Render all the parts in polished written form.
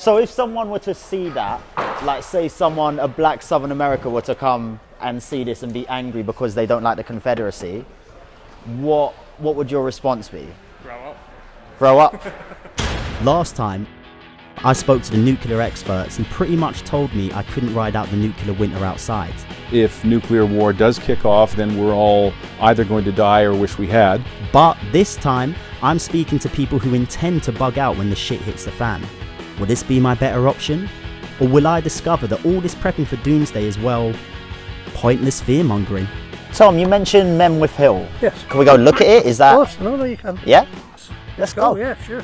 So if someone were to see that, like say a black Southern America were to come and see this and be angry because they don't like the Confederacy, what would your response be? Grow up. Grow up? Last time, I spoke to the nuclear experts and pretty much told me I couldn't ride out the nuclear winter outside. If nuclear war does kick off, then we're all either going to die or wish we had. But this time, I'm speaking to people who intend to bug out when the shit hits the fan. Will this be my better option? Or will I discover that all this prepping for doomsday is, well, pointless fear-mongering? Tom, you mentioned Menwith Hill. Yes. Can we go look at it? Is that... Of course, no, you can. Yeah? Let's go. Oh, yeah, sure.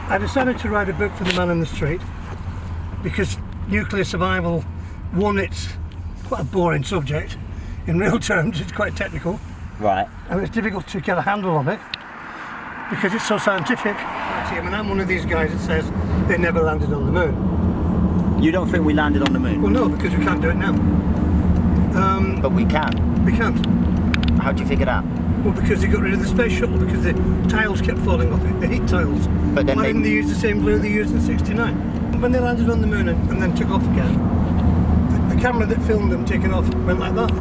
I decided to write a book for the man in the street because nuclear survival, one, it's quite a boring subject. In real terms, it's quite technical. Right. And it's difficult to get a handle on it because it's so scientific. I mean, I'm one of these guys that says they never landed on the moon. You don't think we landed on the moon? Well, no, because we can't do it now. But we can. We can't. How do you figure that? Well, because they got rid of the space shuttle because the tiles kept falling off it, the heat tiles. But then why didn't they use the same glue they used in '69? When they landed on the moon and then took off again, the camera that filmed them taking off went like that.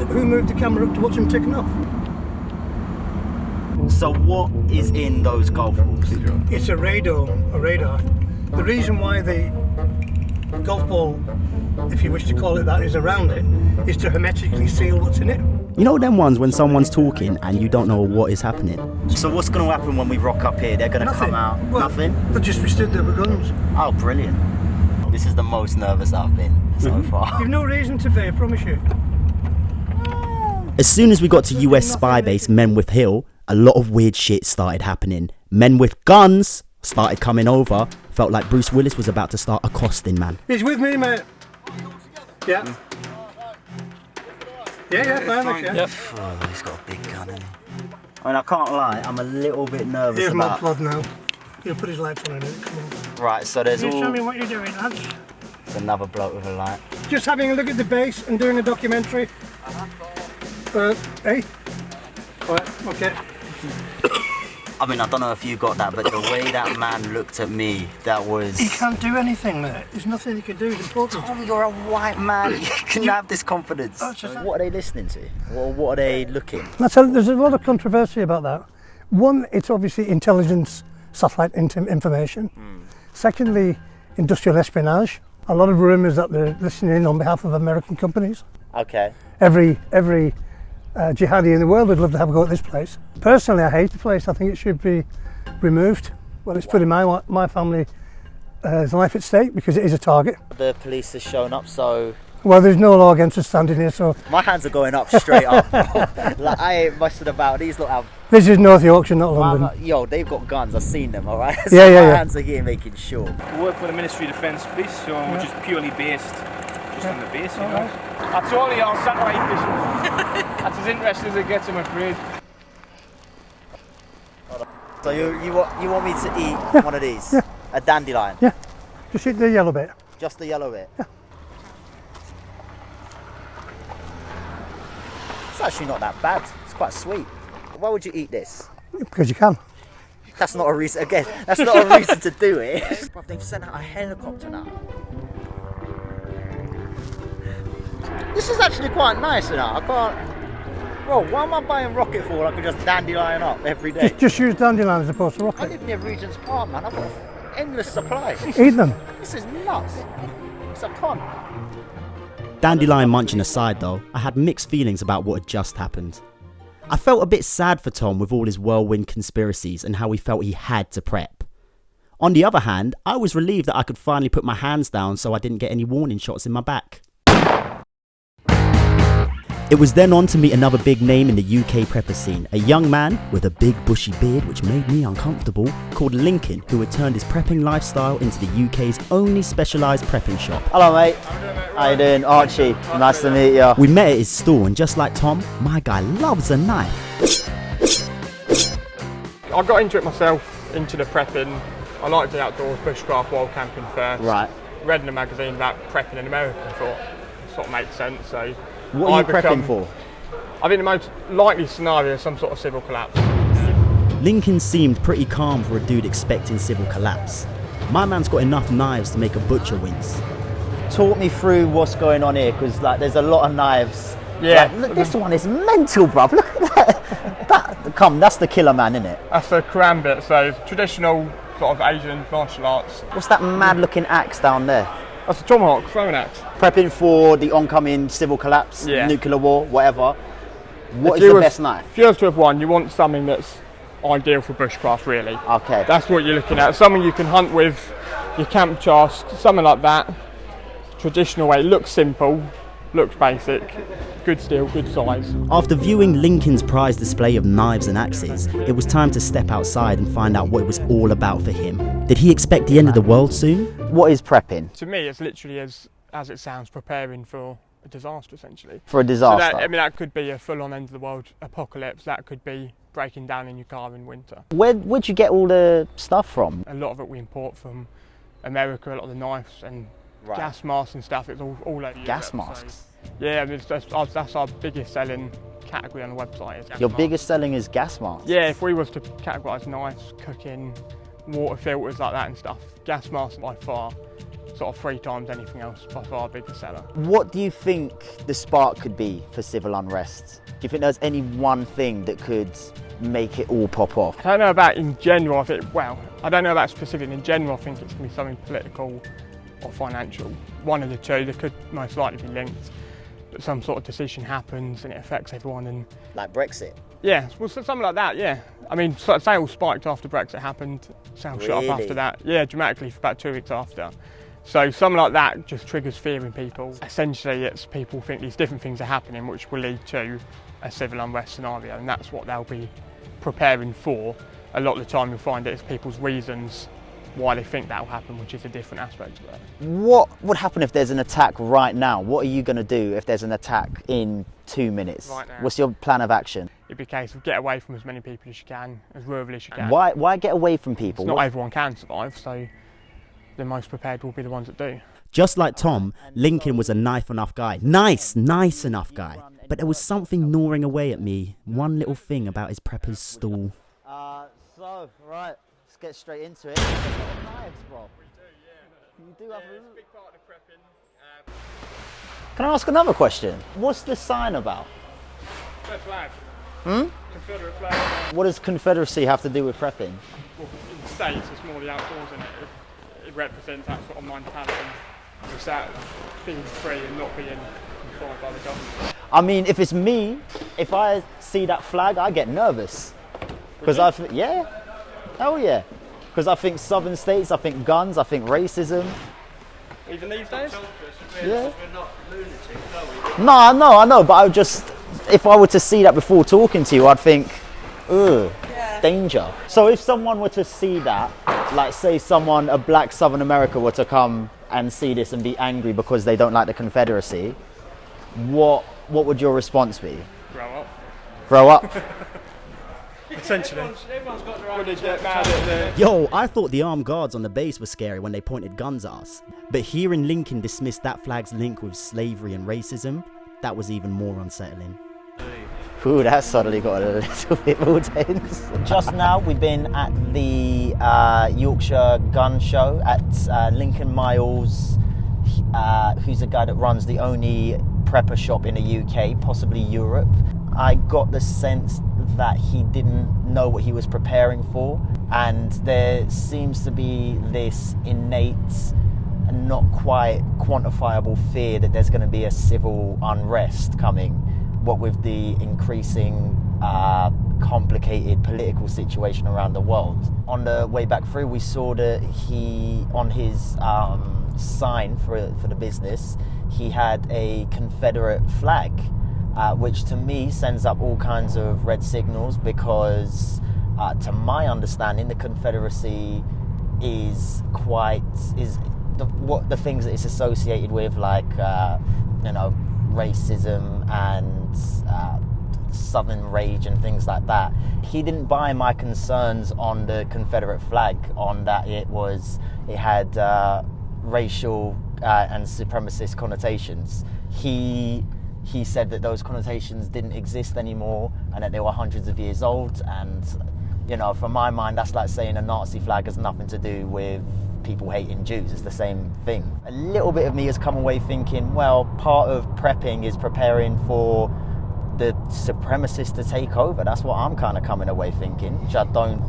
Who moved the camera up to watch them taking off? So what is in those golf balls? It's a radar. The reason why the golf ball, if you wish to call it that, is around it, is to hermetically seal what's in it. You know them ones when someone's talking and you don't know what is happening? So what's going to happen when we rock up here? They're going to come out? Well, Nothing? They'll just be stood there with guns. Oh, brilliant. This is the most nervous I've been so far. You've no reason to be, I promise you. As soon as we got to US spy base Menwith Hill, a lot of weird shit started happening. Men with guns started coming over. Felt like Bruce Willis was about to start accosting, man. He's with me, mate. Yeah. Yeah, fine, yeah. Yep. Oh, he's got a big gun in him. I mean, I can't lie, I'm a little bit nervous Here's about... my blood now. He'll put his lights on in it, come on. Right, so there's Can you all... tell me what you're doing, lads? There's another bloke with a light. Just having a look at the base and doing a documentary. Hey? Right, okay. I mean, I don't know if you got that, but the way that man looked at me, that was... He can't do anything, mate. There's nothing he can do. It's important. Tom, you're a white man. You can have this confidence. What are they listening to? Or what are they looking? There's a lot of controversy about that. One, it's obviously intelligence, satellite information. Secondly, industrial espionage. A lot of rumours that they're listening on behalf of American companies. Okay. Every jihadi in the world would love to have a go at this place. Personally, I hate the place. I think it should be removed. Well, it's putting my family's life at stake because it is a target. The police has shown up, so... Well, there's no law against us standing here, so... My hands are going up straight up. Like, I ain't mussing about. These look how... This is North Yorkshire, not London. Yo, they've got guns. I've seen them, all right? So Yeah. My hands are here making sure. We work for the Ministry of Defence Police, so we're just purely based on the base, you know. That's only our satellite vision. That's as interesting as it gets, I'm afraid. So you want me to eat one of these? Yeah. A dandelion? Yeah, just eat the yellow bit. Just the yellow bit? Yeah. It's actually not that bad. It's quite sweet. Why would you eat this? Because you can. That's not a reason, again, that's not a reason to do it. Bruv, they've sent out a helicopter now. This is actually quite nice, you know. I can't... Bro, why am I buying rocket fuel? I can just dandelion up every day. Just use dandelion as opposed to I rocket. live near Regent's Park, man. I've got endless supply. Eat them. This is nuts. It's a ton. Dandelion munching aside though, I had mixed feelings about what had just happened. I felt a bit sad for Tom with all his whirlwind conspiracies and how he felt he had to prep. On the other hand, I was relieved that I could finally put my hands down so I didn't get any warning shots in my back. It was then on to meet another big name in the UK prepper scene, a young man with a big bushy beard which made me uncomfortable, called Lincoln, who had turned his prepping lifestyle into the UK's only specialised prepping shop. Hello, mate. How you doing? Archie. Nice to meet you. We met at his stall and just like Tom, my guy loves a knife. I got into it myself, into the prepping. I liked the outdoors, bushcraft, wild camping first. Right. Read in a magazine about prepping in America and thought it sort of makes sense. So What are you prepping for? I think the most likely scenario is some sort of civil collapse. Lincoln seemed pretty calm for a dude expecting civil collapse. My man's got enough knives to make a butcher wince. Talk me through what's going on here, because like there's a lot of knives. Yeah. Like, look, this one is mental, bruv. Look at that. Come, that's the killer man, isn't it? That's a karambit, so traditional sort of Asian martial arts. What's that mad looking axe down there? That's a tomahawk, throwing axe. Prepping for the oncoming civil collapse, Yeah. nuclear war, whatever. What If is you the was- best knife? If you was to have one, you want something that's ideal for bushcraft, really. Okay. That's what you're looking at. Something you can hunt with your camp chast, something like that. Traditional way. Looks simple, looks basic, good steel, good size. After viewing Lincoln's prized display of knives and axes, it was time to step outside and find out what it was all about for him. Did he expect the end of the world soon? What is prepping To me, it's literally as it sounds, preparing for a disaster, essentially. for a So disaster? that could be a full-on end of the world apocalypse. That could be breaking down in your car in winter. Where'd you get all the stuff from? A lot of it we import from America. A lot of the knives and Right. gas masks and stuff. It's all over Europe. Gas so- masks? yeah, I mean, that's our biggest selling category on the website. Is gas Your masks. biggest selling is gas masks? Yeah, if we was to categorise knives, cooking, water filters like that and stuff, gas masks by far, sort of 3 times anything else, by far biggest seller. What do you think the spark could be for civil unrest? Do you think there's any one thing that could make it all pop off? I don't know about in general, I don't know about specific. In general, I think it's going to be something political or financial. One of the two, they could most likely be linked, but some sort of decision happens and it affects everyone. And Like Brexit? yeah, well, something like that, yeah. I mean, sales spiked after Brexit happened, sales shot Really? up after that. Yeah, dramatically for about 2 weeks after. So something like that just triggers fear in people. Essentially, it's people think these different things are happening which will lead to a civil unrest scenario, and that's what they'll be preparing for. A lot of the time you'll find it's people's reasons why they think that will happen, which is a different aspect of it. What would happen if there's an attack right now? What are you going to do if there's an attack in 2 minutes? Right now. What's your plan of action? It'd be a case of get away from as many people as you can, as rural as you can. Why get away from people? Not everyone can survive, so the most prepared will be the ones that do. Just like Tom, Lincoln was a nice enough guy. Nice enough guy. But there was something gnawing away at me. One little thing about his prepper's stool. So, right, let's get straight into it. Knives, bro. You do have a big part of the prepping. Can I ask another question? What's the sign about? Red flag. Confederate flag. What does Confederacy have to do with prepping? Well, in the States, it's more the outdoors, and it represents that sort of mentality. It's that being free and not being controlled by the government. I mean, if it's me, if I see that flag, I get nervous. Because yeah, hell yeah. Because I think southern states, I think guns, I think racism. Even these days? Yeah. No, I know, but I would just, if I were to see that before talking to you, I'd think, ugh, danger. So if someone were to see that, like say a black Southern America were to come and see this and be angry because they don't like the Confederacy, what would your response be? Grow up. Grow up? Essentially. Everyone's got their own. Would they get mad at the... Yo, I thought the armed guards on the base were scary when they pointed guns at us. But hearing Lincoln dismiss that flag's link with slavery and racism, that was even more unsettling. Ooh, that suddenly got a little bit more tense. Just now, we've been at the Yorkshire Gun Show at Lincoln Miles, who's the guy that runs the only prepper shop in the UK, possibly Europe. I got the sense that he didn't know what he was preparing for, and there seems to be this innate and not quite quantifiable fear that there's going to be a civil unrest coming, what with the increasing complicated political situation around the world. On the way back through, we saw that he, on his sign for the business, he had a Confederate flag, which to me sends up all kinds of red signals because, to my understanding, the Confederacy is the things that it's associated with, like racism and Southern rage and things like that. He didn't buy my concerns on the Confederate flag, on that it had racial and supremacist connotations. He said that those connotations didn't exist anymore and that they were hundreds of years old, and You know, from my mind, that's like saying a Nazi flag has nothing to do with people hating Jews. It's the same thing. A little bit of me has come away thinking, well, part of prepping is preparing for the supremacists to take over. That's what I'm kind of coming away thinking, which I don't.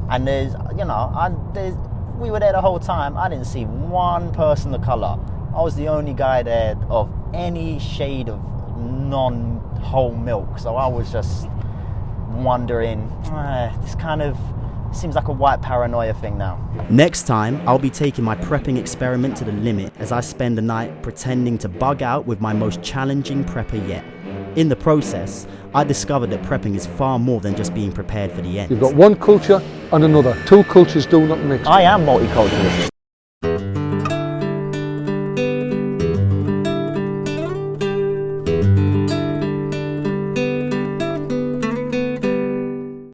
And there's, you know, we were there the whole time. I didn't see one person of colour. I was the only guy there of any shade of non-whole milk. So I was just wondering, this kind of seems like a white paranoia thing now. Next time, I'll be taking my prepping experiment to the limit as I spend the night pretending to bug out with my most challenging prepper yet. In the process, I discovered that prepping is far more than just being prepared for the end. You've got one culture and another. Two cultures do not mix. I am multiculturalist.